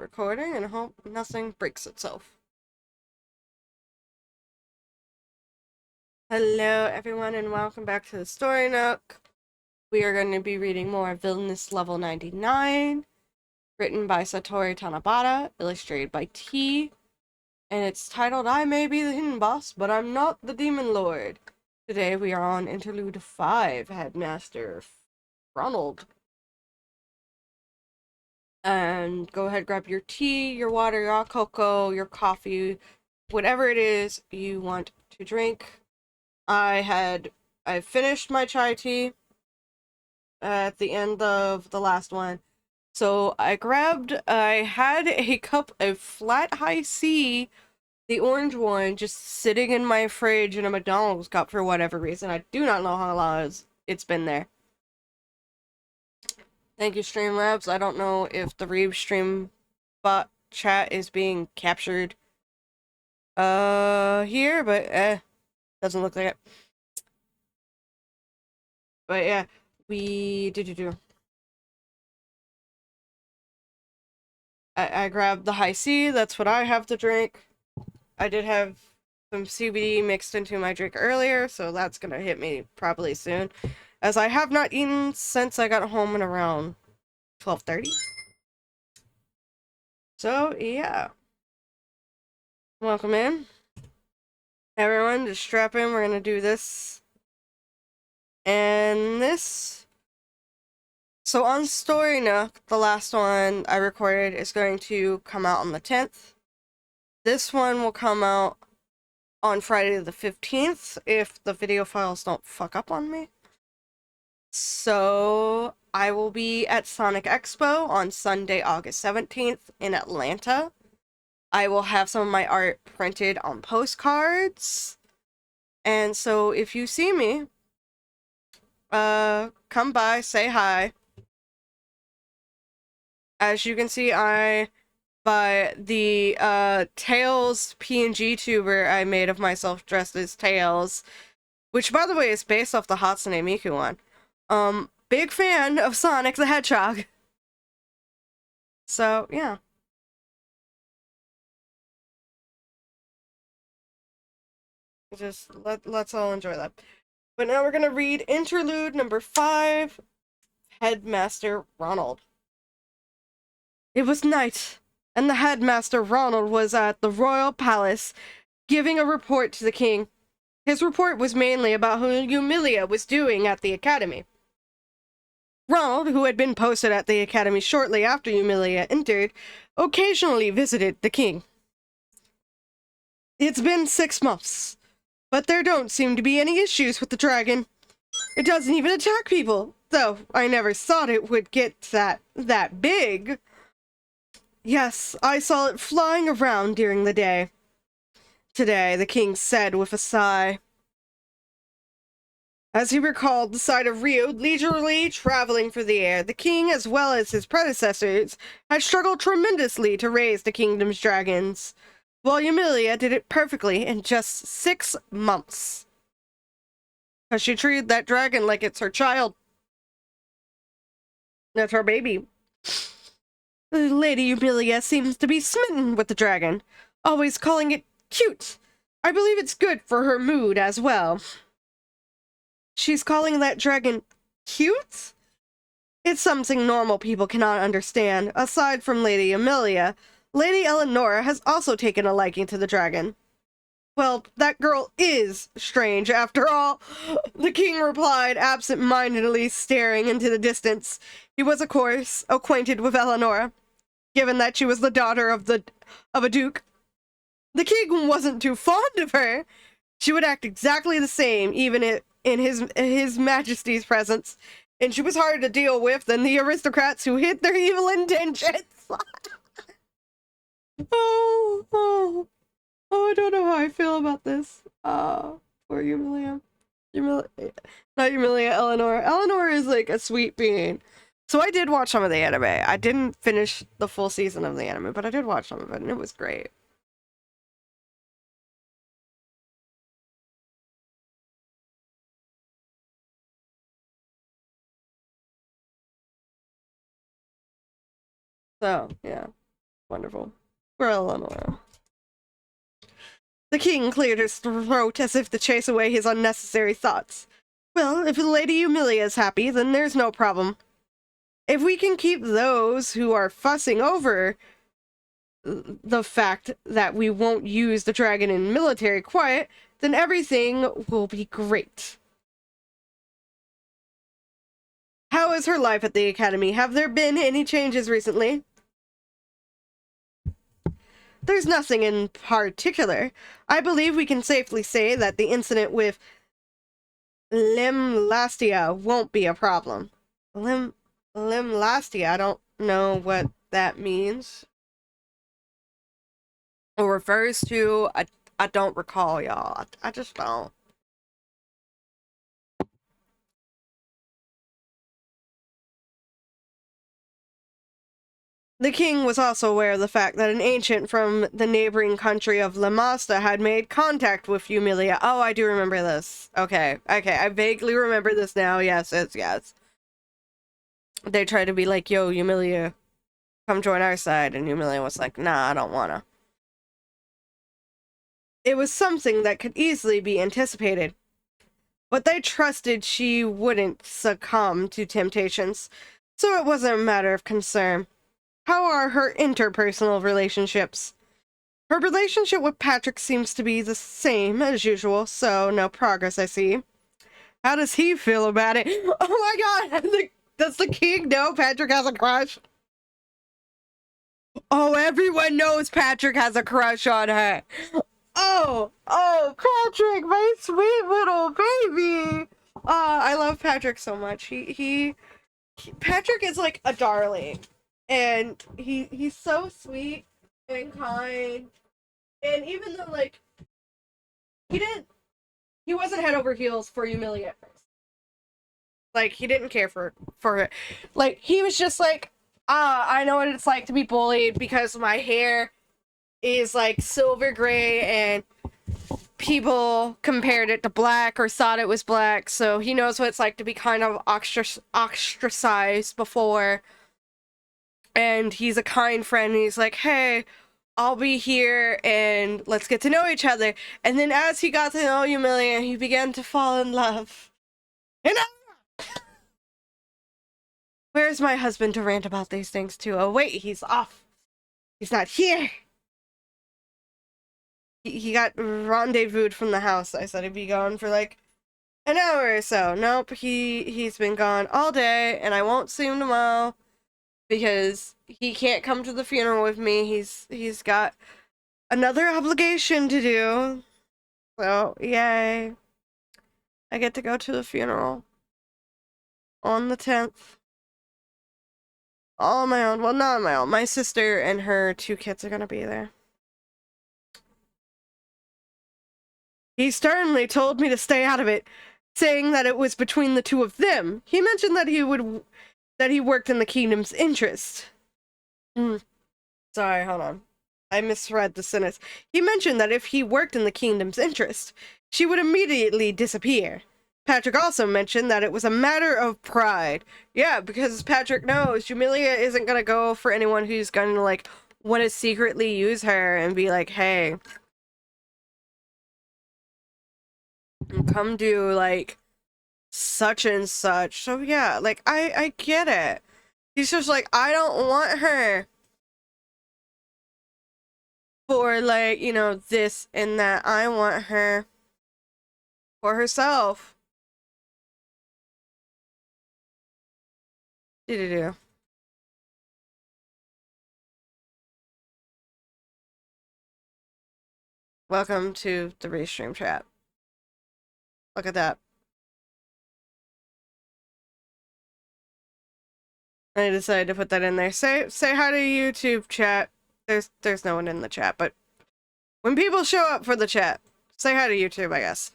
recording and hope nothing breaks itself. Hello everyone and welcome back to the Story Nook. We are going to be reading more Villainess Lvl99, written by Satoru Tanabata, illustrated by T, and it's titled I May Be the Hidden Boss, but I'm Not the Demon Lord. Today we are on Interlude 5, Headmaster Ronald. And go ahead, grab your tea, your water, your hot cocoa, your coffee, whatever it is you want to drink. I finished my chai tea at the end of the last one. So I had a cup of flat high C, the orange one, just sitting in my fridge in a McDonald's cup for whatever reason. I do not know how long it's been there. Thank you, Streamlabs. I don't know if the Reeve stream bot chat is being captured here, but doesn't look like it. But yeah, I grabbed the high C, that's what I have to drink. I did have some CBD mixed into my drink earlier, so that's gonna hit me probably soon, as I have not eaten since I got home at around 12:30. So yeah, welcome in. Everyone, just strap in, we're gonna do this and this. So on Story Nook, the last one I recorded is going to come out on the 10th. This one will come out on Friday the 15th if the video files don't fuck up on me. So I will be at Sonic Expo on Sunday, August 17th in Atlanta. I will have some of my art printed on postcards. And so if you see me, come by, say hi. As you can see, by the Tails PNG tuber I made of myself dressed as Tails, which by the way is based off the Hatsune Miku one. Big fan of Sonic the Hedgehog. So yeah. Just let's all enjoy that. But now we're gonna read Interlude number 5, Headmaster Ronald. It was night, and the Headmaster Ronald was at the royal palace giving a report to the king. His report was mainly about how Yumilia was doing at the academy. Ronald, who had been posted at the academy shortly after Yumilia entered, occasionally visited the king. It's been 6 months, but there don't seem to be any issues with the dragon. It doesn't even attack people, though I never thought it would get that big. Yes, I saw it flying around during the day. Today, the king said with a sigh. As he recalled the sight of Rio leisurely traveling through the air, the king, as well as his predecessors, had struggled tremendously to raise the kingdom's dragons, while Yumilia did it perfectly in just 6 months. Because she treated that dragon like it's her child. That's her baby. Lady Yumilia seems to be smitten with the dragon, always calling it cute. I believe it's good for her mood as well. She's calling that dragon cute? It's something normal people cannot understand. Aside from Lady Amelia, Lady Eleonora has also taken a liking to the dragon. Well, that girl is strange, after all, the king replied, absent-mindedly staring into the distance. He was, of course, acquainted with Eleonora, given that she was the daughter of a duke. The king wasn't too fond of her. She would act exactly the same, even in his majesty's presence, and she was harder to deal with than the aristocrats who hid their evil intentions. Oh, I don't know how I feel about this. Poor Yumilia. Not Yumilia, Eleanor. Eleanor is like a sweet being. So I did watch some of the anime. I didn't finish the full season of the anime, but I did watch some of it, and it was great. So, yeah. Wonderful. We're all on a while. The king cleared his throat as if to chase away his unnecessary thoughts. Well, if Lady Yumilia is happy, then there's no problem. If we can keep those who are fussing over the fact that we won't use the dragon in military quiet, then everything will be great. How is her life at the academy? Have there been any changes recently? There's nothing in particular. I believe we can safely say that the incident with Lvl99 won't be a problem. Lvl99, I don't know what that means. Or refers to. I don't recall, y'all. I just don't. The king was also aware of the fact that an ancient from the neighboring country of Headmaster had made contact with Yumilia. Oh, I do remember this. Okay, I vaguely remember this now. Yes. They tried to be like, yo, Yumilia, come join our side, and Yumilia was like, nah, I don't wanna. It was something that could easily be anticipated, but they trusted she wouldn't succumb to temptations, so it wasn't a matter of concern. How are her interpersonal relationships? Her relationship with Patrick seems to be the same as usual, so no progress, I see. How does he feel about it? Oh my god! Does the king know Patrick has a crush? Oh, everyone knows Patrick has a crush on her. Oh, Patrick, my sweet little baby. I love Patrick so much. Patrick is like a darling. And he's so sweet and kind. And even though, like, he wasn't head over heels for Yumilia at first. Like, he didn't care for it. Like, he was just like, I know what it's like to be bullied because my hair is like silver gray and people compared it to black or thought it was black, so he knows what it's like to be kind of ostracized before. And he's a kind friend, and he's like, hey, I'll be here, and let's get to know each other. And then as he got to know Yumilia, he began to fall in love. And where's my husband to rant about these things to? Oh, wait, he's off. He's not here. He got rendezvoused from the house. I said he'd be gone for like an hour or so. Nope, he's been gone all day, and I won't see him tomorrow because he can't come to the funeral with me. He's got another obligation to do. So, yay. I get to go to the funeral on the 10th. All on my own. Well, not on my own. My sister and her 2 kids are gonna be there. He sternly told me to stay out of it, saying that it was between the 2 of them. He mentioned that he worked in the kingdom's interest. Sorry, hold on. I misread the sentence. He mentioned that if he worked in the kingdom's interest, she would immediately disappear. Patrick also mentioned that it was a matter of pride. Yeah, because Patrick knows Yumilia isn't gonna go for anyone who's gonna, like, want to secretly use her and be like, hey, come do, like, such and such. So, yeah, like, I get it. He's just like, I don't want her for, like, you know, this and that. I want her for herself. Do-do-do. Welcome to the restream chat. Look at that. I decided to put that in there. Say hi to YouTube chat. There's no one in the chat, but when people show up for the chat, say hi to YouTube, I guess.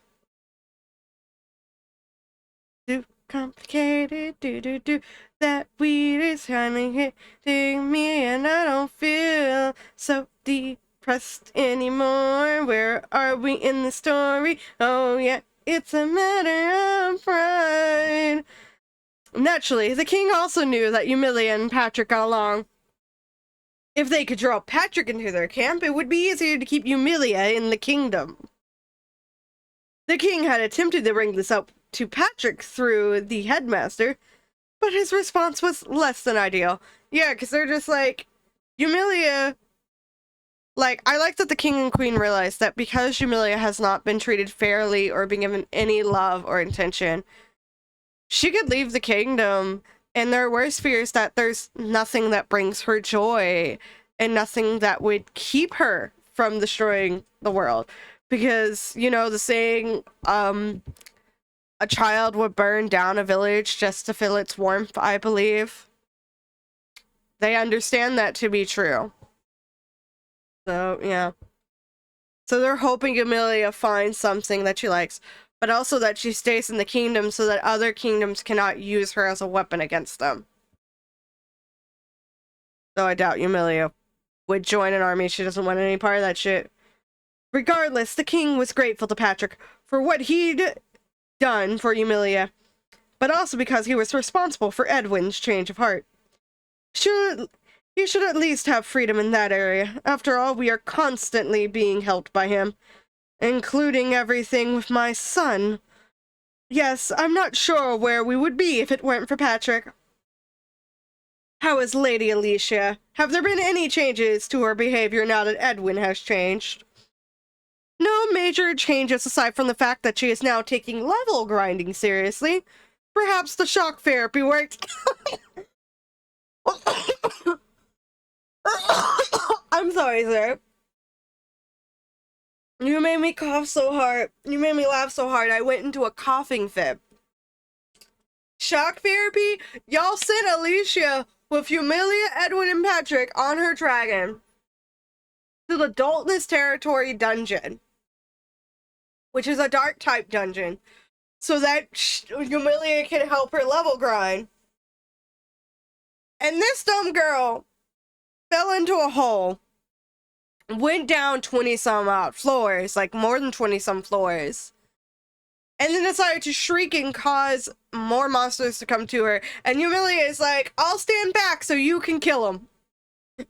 Too complicated, do. That weed is kinda hitting me, and I don't feel so depressed anymore. Where are we in the story? Oh yeah, it's a matter of pride. Naturally, the king also knew that Yumilia and Patrick got along. If they could draw Patrick into their camp, it would be easier to keep Yumilia in the kingdom. The king had attempted to bring this up to Patrick through the headmaster, but his response was less than ideal. Yeah, because they're just like, Yumilia... Like, I like that the king and queen realized that because Yumilia has not been treated fairly or been given any love or attention, she could leave the kingdom, and their worst fear is that there's nothing that brings her joy and nothing that would keep her from destroying the world. Because, you know, the saying, a child would burn down a village just to feel its warmth, I believe. They understand that to be true. So, yeah. So they're hoping Amelia finds something that she likes, but also that she stays in the kingdom so that other kingdoms cannot use her as a weapon against them. Though I doubt Amelia would join an army. She doesn't want any part of that shit. Regardless, the king was grateful to Patrick for what he'd done for Amelia, but also because he was responsible for Edwin's change of heart. He should at least have freedom in that area. After all, we are constantly being helped by him, including everything with my son. Yes, I'm not sure where we would be if it weren't for Patrick. How is Lady Alicia? Have there been any changes to her behavior now that Edwin has changed? No major changes aside from the fact that she is now taking level grinding seriously. Perhaps the shock therapy worked. I'm sorry, sir. You made me cough so hard. You made me laugh so hard. I went into a coughing fit. Shock therapy? Y'all sent Alicia with Yumilia, Edwin, and Patrick on her dragon to the Dalton's Territory dungeon, which is a dark type dungeon, so that Yumilia can help her level grind. And this dumb girl fell into a hole, went down 20-some-odd floors, like more than 20-some floors, and then decided to shriek and cause more monsters to come to her. And Yumilia is like, I'll stand back so you can kill them.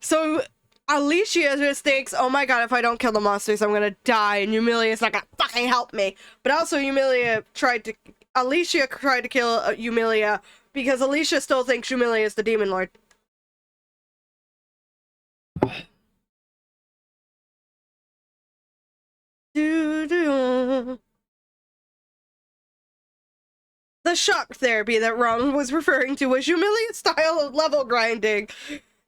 So Alicia just thinks, oh my god, if I don't kill the monsters, I'm gonna die. And Yumilia's not gonna fucking help me. But also Alicia tried to kill Yumilia because Alicia still thinks Yumilia is the demon lord. The shock therapy that Ronald was referring to was Yumilia's style of level grinding.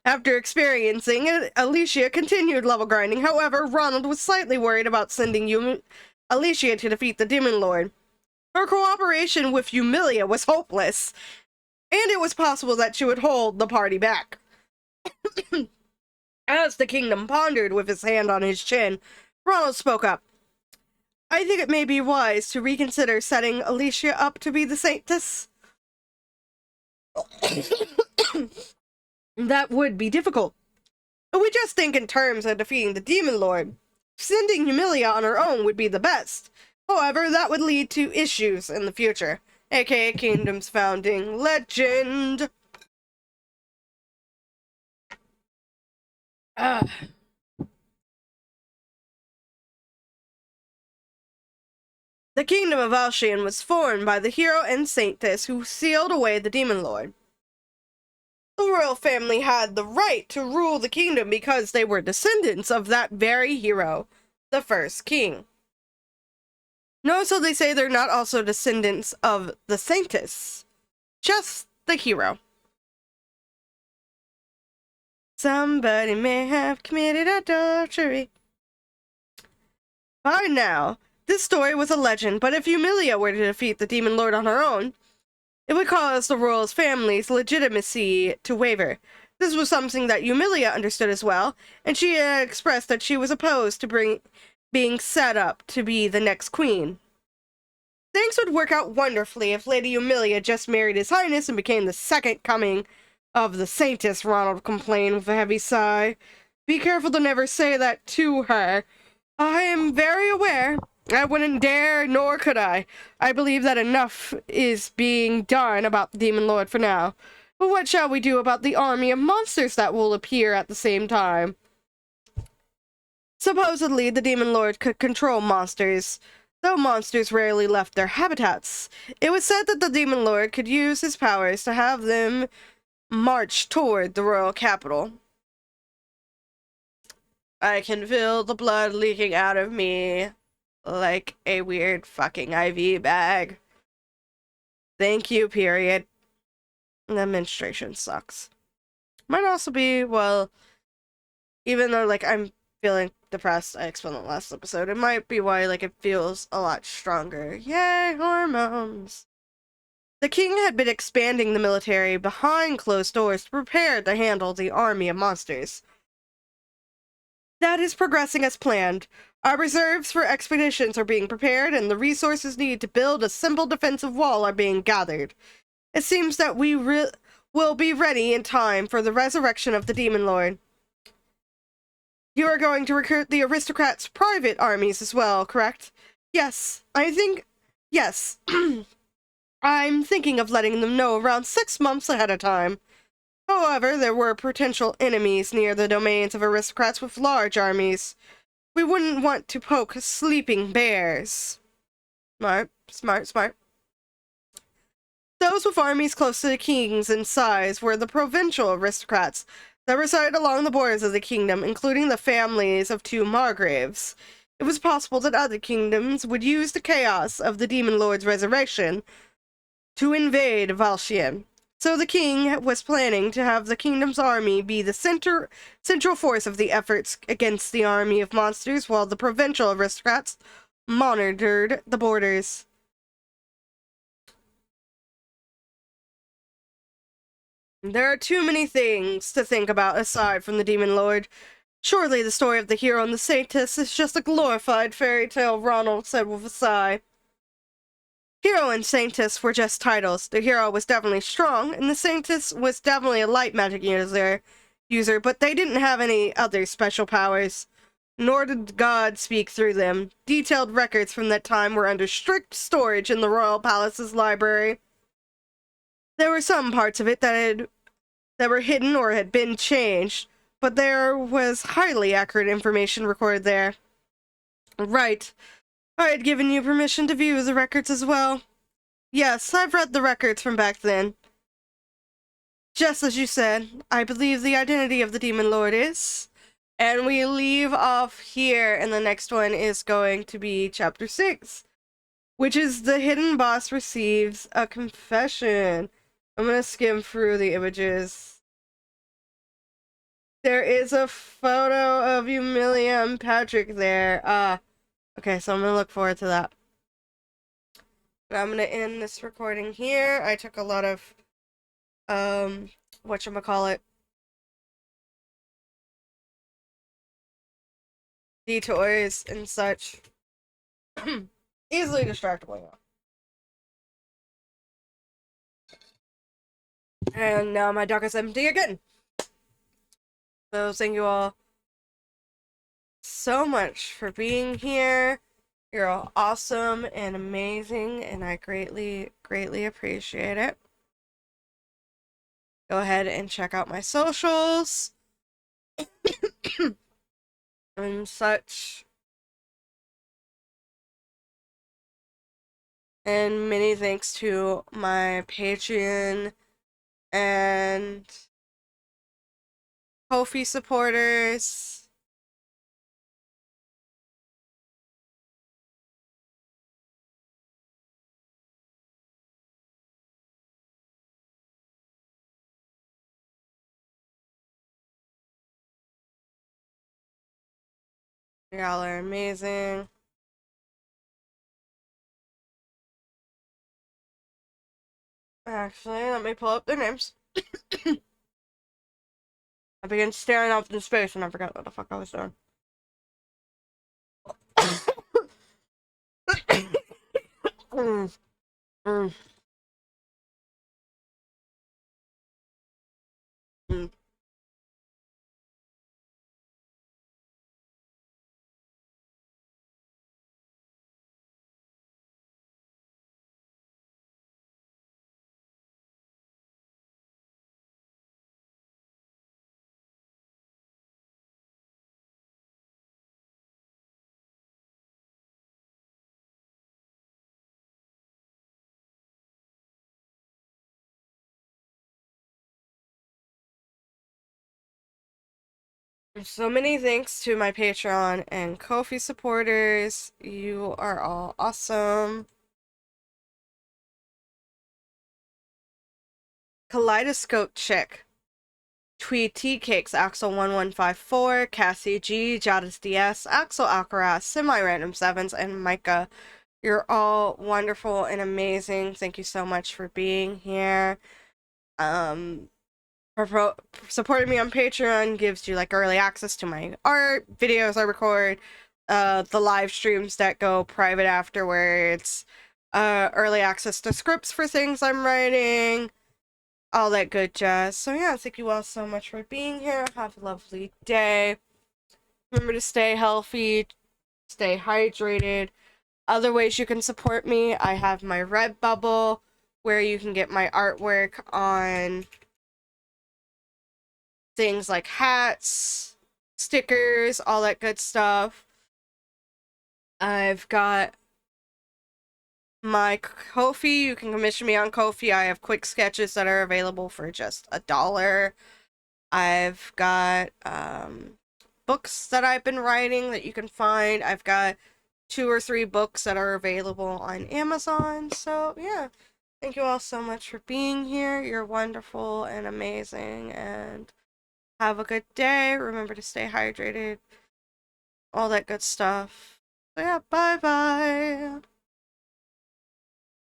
After experiencing it, Alicia continued level grinding. However, Ronald was slightly worried about sending Alicia to defeat the Demon Lord. Her cooperation with Yumilia was hopeless, and it was possible that she would hold the party back. As the kingdom pondered with his hand on his chin, Ronald spoke up. I think it may be wise to reconsider setting Alicia up to be the Saintess. That would be difficult. But we just think in terms of defeating the Demon Lord. Sending Yumilia on her own would be the best. However, that would lead to issues in the future, aka Kingdom's founding legend. The kingdom of Alshian was formed by the hero and Saintess who sealed away the Demon Lord. The royal family had the right to rule the kingdom because they were descendants of that very hero, the first king. No, so they say they're not also descendants of the Saintess, just the hero. Somebody may have committed adultery. By now, this story was a legend, but if Yumilia were to defeat the Demon Lord on her own, it would cause the royal family's legitimacy to waver. This was something that Yumilia understood as well, and she expressed that she was opposed to being set up to be the next queen. Things would work out wonderfully if Lady Yumilia just married His Highness and became the second coming of the Saintess, Ronald complained with a heavy sigh. Be careful to never say that to her. I am very aware. I wouldn't dare, nor could I. I believe that enough is being done about the Demon Lord for now. But what shall we do about the army of monsters that will appear at the same time? Supposedly, the Demon Lord could control monsters, though monsters rarely left their habitats. It was said that the Demon Lord could use his powers to have them march toward the royal capital. I can feel the blood leaking out of me like a weird fucking IV bag. Thank you, period. The menstruation sucks. Might also be, well, even though, like, I'm feeling depressed, I explained that last episode, it might be why, like, it feels a lot stronger. Yay, hormones! The king had been expanding the military behind closed doors to prepare to handle the army of monsters. That is progressing as planned. Our reserves for expeditions are being prepared, and the resources needed to build a simple defensive wall are being gathered. It seems that we will be ready in time for the resurrection of the Demon Lord. You are going to recruit the aristocrats' private armies as well, correct? Yes, yes. I'm thinking of letting them know around 6 months ahead of time. However, there were potential enemies near the domains of aristocrats with large armies. We wouldn't want to poke sleeping bears. Smart. Those with armies close to the kings in size were the provincial aristocrats that resided along the borders of the kingdom, including the families of 2 margraves. It was possible that other kingdoms would use the chaos of the Demon Lord's resurrection to invade Valshien. So the king was planning to have the kingdom's army be the central force of the efforts against the army of monsters, while the provincial aristocrats monitored the borders. There are too many things to think about aside from the Demon Lord. Surely the story of the hero and the saintess is just a glorified fairy tale, Ronald said with a sigh. Hero and saintess were just titles. The hero was definitely strong, and the saintess was definitely a light magic user, but they didn't have any other special powers. Nor did God speak through them. Detailed records from that time were under strict storage in the royal palace's library. There were some parts of it that were hidden or had been changed, but there was highly accurate information recorded there. Right. I had given you permission to view the records as well. Yes, I've read the records from back then. Just as you said, I believe the identity of the Demon Lord is. And we leave off here, and the next one is going to be Chapter 6, which is the hidden boss receives a confession. I'm gonna skim through the images. There is a photo of Emilia and Patrick there. Okay, so I'm gonna look forward to that. But I'm gonna end this recording here. I took a lot of, whatchamacallit, detours and such. Easily distractible. And now my dock is empty again. So thank you all so much for being here. You're all awesome and amazing, and I greatly appreciate it. Go ahead and check out my socials and such. And many thanks to my Patreon and Ko-fi supporters. Y'all are amazing. Actually, let me pull up their names. I began staring off into space and I forgot what the fuck I was doing. mm. Mm. Mm. So many thanks to my Patreon and Ko-fi supporters. You are all awesome. Kaleidoscope Chick, Tweed Tea Cakes, Axel1154, Cassie G, Jadis DS, Axel Alcaraz, Semi-Random Sevens, and Micah. You're all wonderful and amazing. Thank you so much for being here. Supporting me on Patreon gives you like early access to my art, videos I record, the live streams that go private afterwards, early access to scripts for things I'm writing, all that good jazz. So yeah, thank you all so much for being here. Have a lovely day. Remember to stay healthy, stay hydrated. Other ways you can support me, I have my Redbubble, where you can get my artwork on things like hats, stickers, all that good stuff. I've got my Ko-fi. You can commission me on Ko-fi. I have quick sketches that are available for just $1. I've got books that I've been writing that you can find. I've got 2 or 3 books that are available on Amazon. So yeah, thank you all so much for being here. You're wonderful and amazing, and have a good day. Remember to stay hydrated, all that good stuff. So yeah, bye bye.